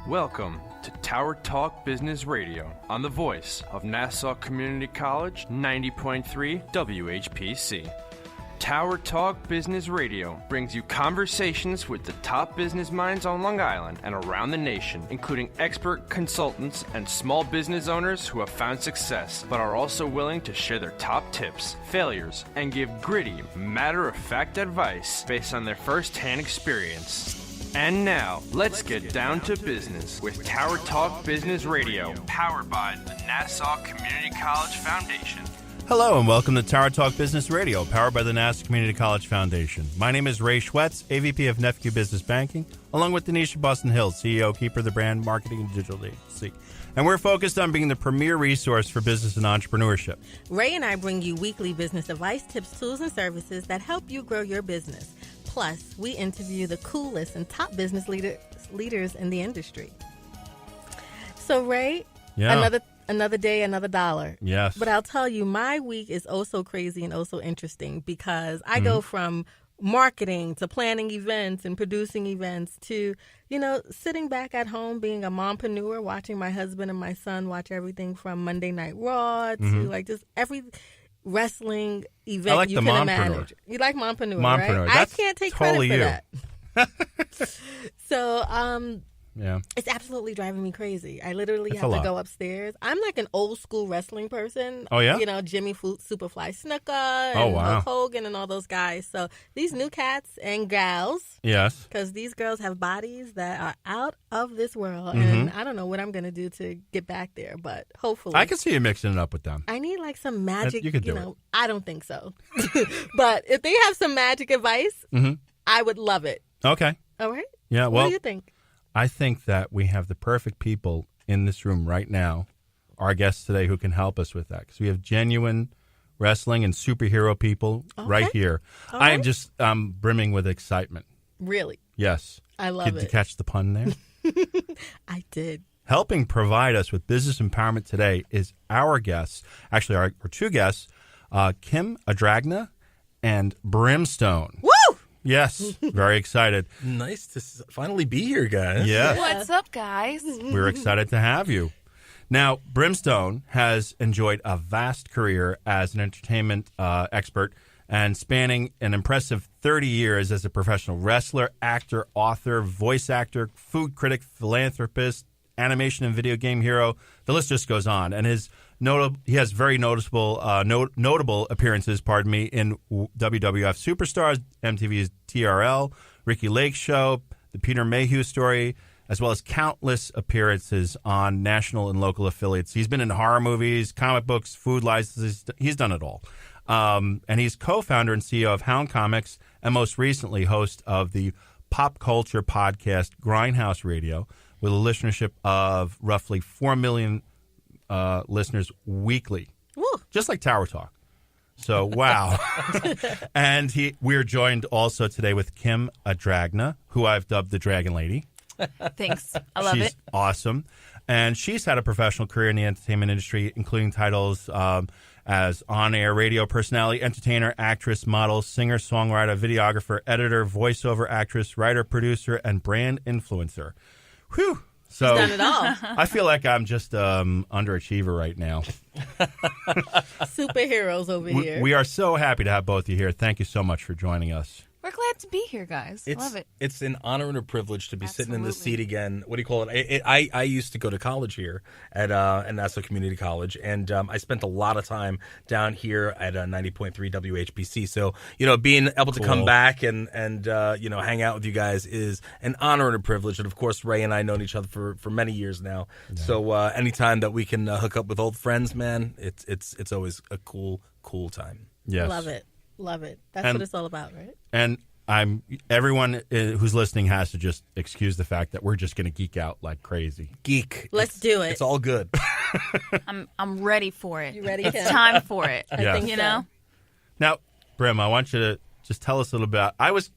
Welcome to Tower Talk Business Radio on the voice of Nassau Community College 90.3 WHPC. Tower Talk Business Radio brings you conversations with the top business minds on Long Island and around the nation, including expert consultants and small business owners who have found success, but are also willing to share their top tips, failures, and give gritty, matter-of-fact advice based on their first-hand experience. And now, let's get down to business with Tower Talk Business Radio, powered by the Nassau Community College Foundation. Hello and welcome to Tower Talk Business Radio, powered by the Nassau Community College Foundation. My name is Ray Schwetz, AVP of Nefcu Business Banking, along with Denisha Boston Hill, CEO, Keeper of the Brand, Marketing and Digital Agency. And we're focused on being the premier resource for business and entrepreneurship. Ray and I bring you weekly business advice, tips, tools, and services that help you grow your business. Plus, we interview the coolest and top business leaders in the industry. So, Ray, Another day, another dollar. Yes. But I'll tell you, my week is oh so crazy and oh so interesting because I go from marketing to planning events and producing events to, sitting back at home being a mompreneur, watching my husband and my son watch everything from Monday Night Raw to just every wrestling event you can imagine. You like mompreneur, right? That's I can't take totally credit for that. So, yeah. It's absolutely driving me crazy. I literally have to go upstairs. I'm like an old school wrestling person. Oh, yeah? Jimmy Superfly Snuka and Hulk Hogan and all those guys. So these new cats and gals. Yes. Because these girls have bodies that are out of this world. And I don't know what I'm going to do to get back there, but hopefully. I can see you mixing it up with them. I need like some magic. You could do it. I don't think so. But if they have some magic advice, I would love it. Okay. All right? Yeah, well. What do you think? I think that we have the perfect people in this room right now, our guests today, who can help us with that. Because we have genuine wrestling and superhero people right here. All I am just brimming with excitement. Really? Yes. I love it. Did you catch the pun there? I did. Helping provide us with business empowerment today is our guests, actually our two guests, Kim Adragna and Brimstone. Woo! Yes, very excited. Nice to finally be here, guys. Yeah. What's up, guys? We're excited to have you. Now, Brimstone has enjoyed a vast career as an entertainment expert and spanning an impressive 30 years as a professional wrestler, actor, author, voice actor, food critic, philanthropist, animation and video game hero. The list just goes on. And he has very notable appearances, in WWF Superstars, MTV's TRL, Ricky Lake Show, The Peter Mayhew Story, as well as countless appearances on national and local affiliates. He's been in horror movies, comic books, food licenses. He's done it all. And he's co-founder and CEO of Hound Comics and most recently host of the pop culture podcast Grindhouse Radio with a listenership of roughly 4 million listeners weekly, just like Tower Talk. So, wow. And we're joined also today with Kim Adragna, who I've dubbed the Dragon Lady. Thanks. I love it. She's awesome. And she's had a professional career in the entertainment industry, including titles as on-air radio personality, entertainer, actress, model, singer, songwriter, videographer, editor, voiceover actress, writer, producer, and brand influencer. Whew. So She's done it all. I feel like I'm just underachiever right now. Superheroes over here. We are so happy to have both of you here. Thank you so much for joining us. We're glad to be here, guys. Love it. It's an honor and a privilege to be sitting in this seat again. What do you call it? I used to go to college here at Nassau Community College, and I spent a lot of time down here at 90.3 WHPC. So, being able to come back and hang out with you guys is an honor and a privilege. And, of course, Ray and I have known each other for many years now. Yeah. So anytime that we can hook up with old friends, man, it's always a cool time. Yes. Love it. That's what it's all about, right? And everyone who's listening has to just excuse the fact that we're just going to geek out like crazy. Let's do it. It's all good. I'm ready for it. You ready? It's time for it. I think so. Now, Brim, I want you to just tell us a little bit. I was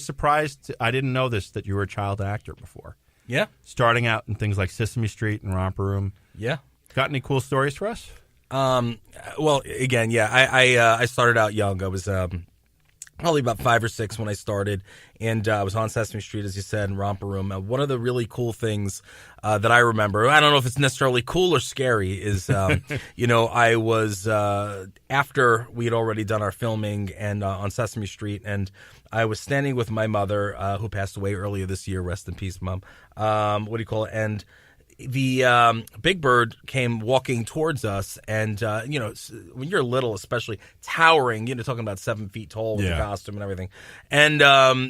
surprised. I didn't know that you were a child actor before. Yeah. Starting out in things like Sesame Street and Romper Room. Yeah. Got any cool stories for us? Well, again, yeah. I started out young. I was probably about 5 or 6 when I started, and I was on Sesame Street, as you said, in Romper Room. One of the really cool things that I remember, I don't know if it's necessarily cool or scary, is, I was, after we had already done our filming and on Sesame Street, and I was standing with my mother, who passed away earlier this year, rest in peace, Mom, and the Big Bird came walking towards us, and when you're little, especially towering, talking about 7 feet tall with the costume and everything, and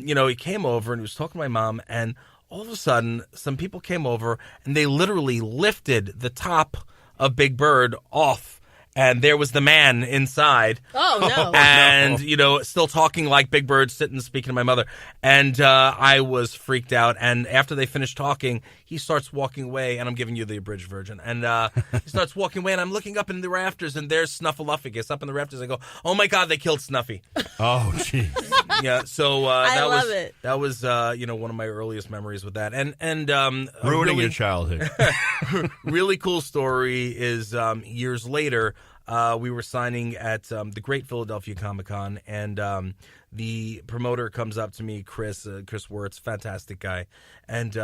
he came over and he was talking to my mom, and all of a sudden, some people came over and they literally lifted the top of Big Bird off. And there was the man inside. Oh, no. And, still talking like Big Bird, sitting speaking to my mother. And I was freaked out. And after they finished talking, he starts walking away. And I'm giving you the abridged version. And he starts walking away. And I'm looking up in the rafters. And there's Snuffleupagus up in the rafters. I go, oh, my God, they killed Snuffy. Oh, jeez. Yeah, so I that love was it. That was one of my earliest memories with that. And Ruining your childhood. Really cool story is years later, we were signing at the Great Philadelphia Comic-Con, and the promoter comes up to me, Chris Wirtz, fantastic guy, and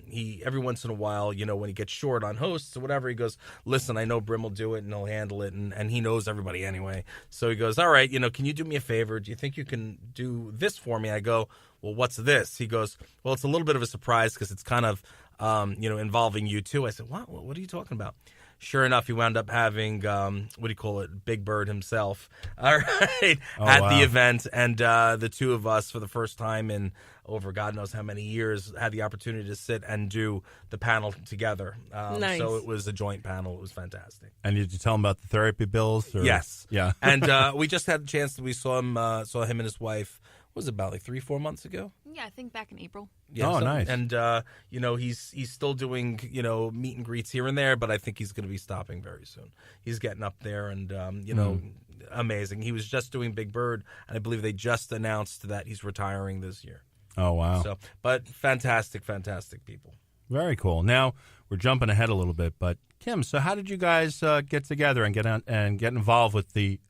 he, every once in a while, when he gets short on hosts or whatever, he goes, listen, I know Brim will do it and he'll handle it, and he knows everybody anyway. So he goes, all right, can you do me a favor? Do you think you can do this for me? I go, well, what's this? He goes, well, it's a little bit of a surprise because it's kind of, involving you too. I said, what are you talking about? Sure enough, he wound up having, Big Bird himself, all right, the event. And the two of us, for the first time in over God knows how many years, had the opportunity to sit and do the panel together. Nice. So it was a joint panel. It was fantastic. And did you tell him about the therapy bills? Or? Yes. Yeah. And we just had the chance that we saw him and his wife, what was it, about like 3-4 months ago? Yeah, I think back in April. Yeah, nice. And he's still doing meet and greets here and there, but I think he's going to be stopping very soon. He's getting up there, and amazing. He was just doing Big Bird, and I believe they just announced that he's retiring this year. Oh wow! So, but fantastic people. Very cool. Now we're jumping ahead a little bit, but Kim, so how did you guys get together and get involved with the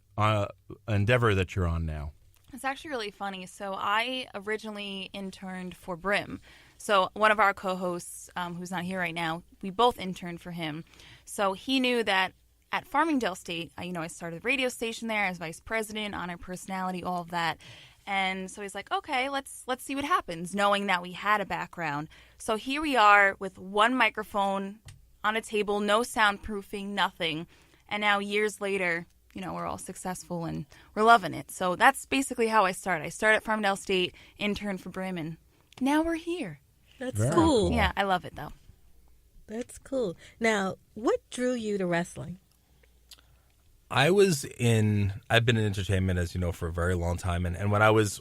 endeavor that you're on now? It's actually really funny. So I originally interned for Brim. So one of our co-hosts, who's not here right now, we both interned for him. So he knew that at Farmingdale State, I started a radio station there as vice president, honor personality, all of that. And so he's like, okay, let's see what happens, knowing that we had a background. So here we are with one microphone on a table, no soundproofing, nothing. And now years later, we're all successful and we're loving it. So that's basically how I started. I started at Farmingdale State, interned for Brim, and now we're here. That's Very cool. cool. Yeah, I love it, though. That's cool. Now, what drew you to wrestling? I've been in entertainment, as you know, for a very long time, and when I was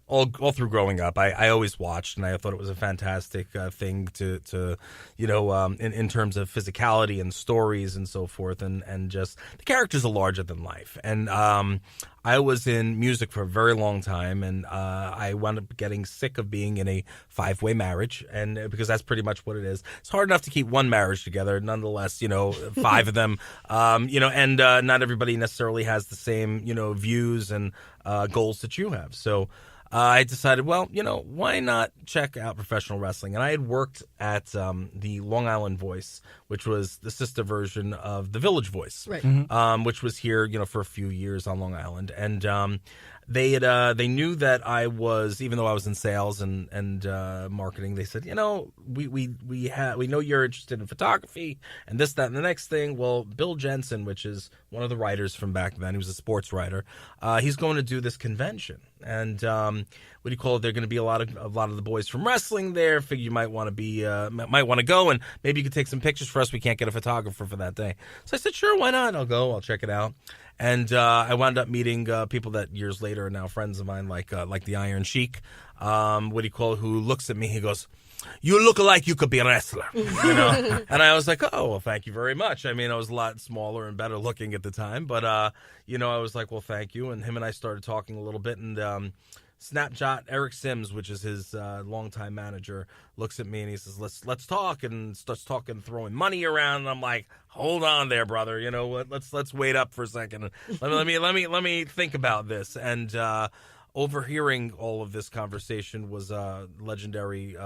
all through growing up, I always watched, and I thought it was a fantastic thing to in terms of physicality and stories and so forth, and just the characters are larger than life. And I was in music for a very long time, and I wound up getting sick of being in a 5-way marriage, and because that's pretty much what it is. It's hard enough to keep one marriage together, nonetheless, 5 of them, and not everybody necessarily has the same, views and goals that you have. So I decided, why not check out professional wrestling? And I had worked at the Long Island Voice, which was the sister version of the Village Voice, right. Which was here, for a few years on Long Island. And they knew that I was, even though I was in sales and marketing, they said, we know you're interested in photography and this, that, and the next thing. Well, Bill Jensen, which is one of the writers from back then, he was a sports writer, he's going to do this convention. And they're going to be a lot of the boys from wrestling there. Figure you might want to go, and maybe you could take some pictures for us. We can't get a photographer for that day. So I said, sure, why not? I'll go. I'll check it out. And I wound up meeting people that years later are now friends of mine, like the Iron Sheik, who looks at me. He goes, "You look like you could be a wrestler," And I was like, "Oh, well, thank you very much." I mean, I was a lot smaller and better looking at the time, but I was like, "Well, thank you." And him and I started talking a little bit, and Snapshot, Eric Sims, which is his longtime manager, looks at me and he says, let's talk, and starts talking, throwing money around. And I'm like, hold on there, brother. You know what? Let's wait up for a second. Let me think about this. And overhearing all of this conversation was legendary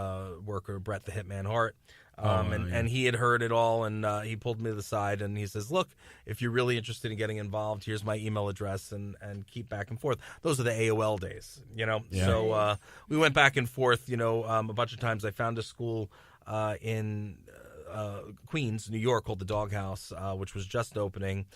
worker Bret the Hitman Hart. And he had heard it all, and he pulled me to the side, and he says, look, if you're really interested in getting involved, here's my email address, and keep back and forth. Those are the AOL days, you know. Yeah. So we went back and forth, you know, a bunch of times. I found a school in Queens, New York, called the Doghouse, which was just opening.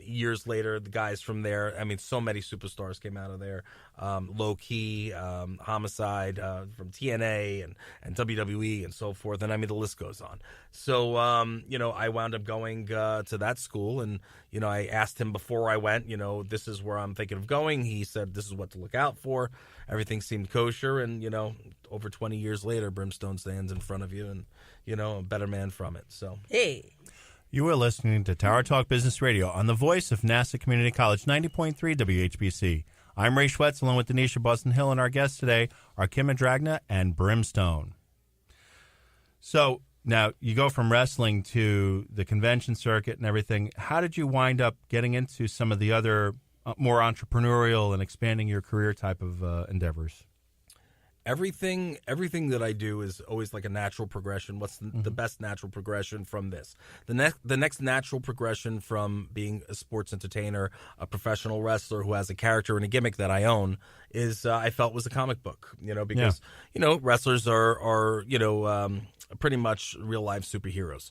Years later, the guys from there, I mean, so many superstars came out of there. Low Key, Homicide, from TNA and WWE and so forth. And I mean, the list goes on. So, you know, I wound up going to that school, and, you know, I asked him before I went, you know, this is where I'm thinking of going. He said, this is what to look out for. Everything seemed kosher. And, you know, over 20 years later, Brimstone stands in front of you, and, you know, a better man from it. So, hey. You are listening to Tower Talk Business Radio on the voice of Nassau Community College, 90.3 WHPC. I'm Ray Schwetz, along with Denisha Boston Hill, and our guests today are Kim Adragna and Brimstone. So now you go from wrestling to the convention circuit and everything. How did you wind up getting into some of the other more entrepreneurial and expanding your career type of endeavors? Everything that I do is always like a natural progression. What's the best natural progression from this? The next natural progression from being a sports entertainer, a professional wrestler who has a character and a gimmick that I own is I felt was a comic book. You know, because you know, wrestlers are you know, pretty much real life superheroes,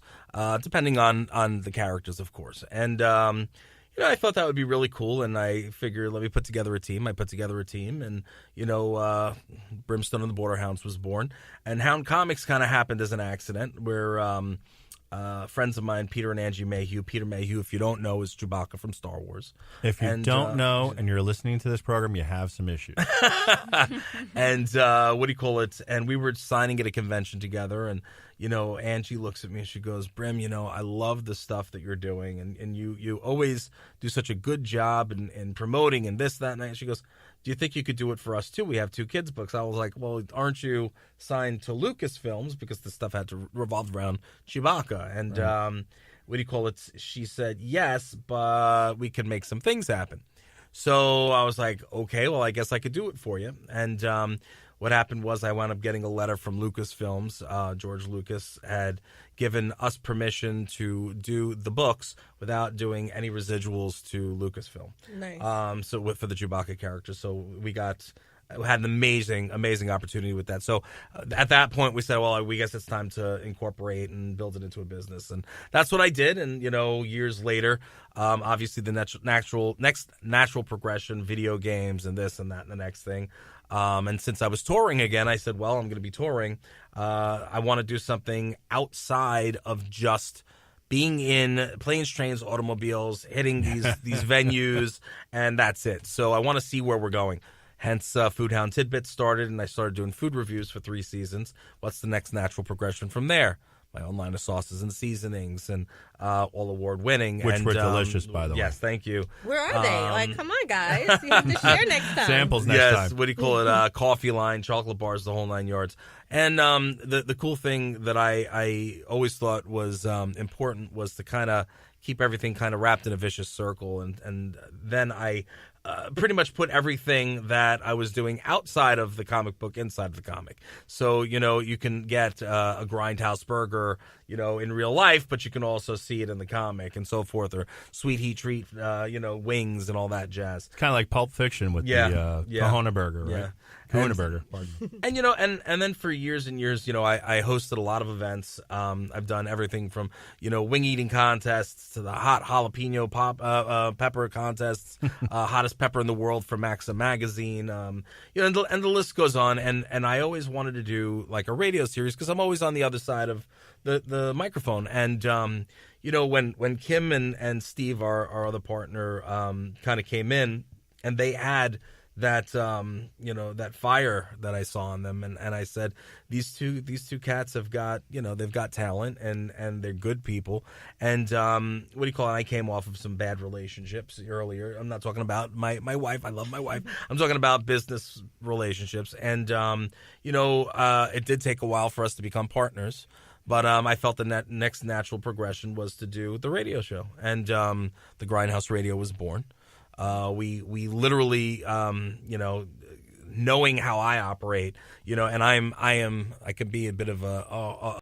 depending on the characters, of course. And you know, I thought that would be really cool, and I figured, let me put together a team. I put together a team, and, you know, Brimstone and the Border Hounds was born. And Hound Comics kind of happened as an accident, where friends of mine, Peter and Angie Mayhew. Peter Mayhew, if you don't know, is Chewbacca from Star Wars. If you don't know and you're listening to this program, you have some issues. And what do you call it? And we were signing at a convention together, and, you know, Angie looks at me and she goes, Brim, you know, I love the stuff that you're doing, and you always do such a good job in promoting and this, that, and that. And she goes, do you think you could do it for us too? We have 2 kids' books. I was like, well, aren't you signed to Lucasfilms? Because the stuff had to revolve around Chewbacca. And what do you call it? She said, yes, but we can make some things happen. So I was like, okay, well, I guess I could do it for you. And what happened was I wound up getting a letter from Lucasfilms. George Lucas had given us permission to do the books without doing any residuals to Lucasfilm. Nice. So for the Chewbacca character. So we had an amazing opportunity with that. So at that point, we said, well, we guess it's time to incorporate and build it into a business. And that's what I did. And, you know, years later, obviously the next natural progression, video games and this and that and the next thing. And since I was touring again, I said, well, I'm going to be touring. I want to do something outside of just being in planes, trains, automobiles, hitting these venues, and that's it. So I want to see where we're going. Hence, Food Hound Tidbits started, and I started doing food reviews for 3 seasons. What's the next natural progression from there? My own line of sauces and seasonings, and all award-winning. Which and, were delicious, by the way. Yes, thank you. Where are they? Like, come on, guys. You have to share next time. Samples next yes, time. What do you call it? Coffee line, chocolate bars, the whole 9 yards. And the cool thing that I always thought was important was to kind of keep everything kind of wrapped in a vicious circle. And then I pretty much put everything that I was doing outside of the comic book inside of the comic. So, you know, you can get a Grindhouse burger, you know, in real life, but you can also see it in the comic and so forth, or Sweet Heat Treat, you know, wings and all that jazz. It's kind of like Pulp Fiction with the Kahuna burger, right? Yeah. Kahuna burger. And, you know, and then for years and years, you know, I hosted a lot of events. I've done everything from, you know, wing eating contests to the hot jalapeno pepper contests, hottest pepper in the world for Maxim magazine. You know, and the list goes on. And I always wanted to do like a radio series because I'm always on the other side of the microphone. And, you know, when Kim and Steve, our other partner, kind of came in, and they had that that fire that I saw in them, and I said these two cats have got they've got talent and they're good people, and I came off of some bad relationships earlier. I'm not talking about my wife. I love my wife. I'm talking about business relationships, and it did take a while for us to become partners. But I felt the next natural progression was to do the radio show, and the Grindhouse Radio was born. We literally, knowing how I operate, and I could be a bit of a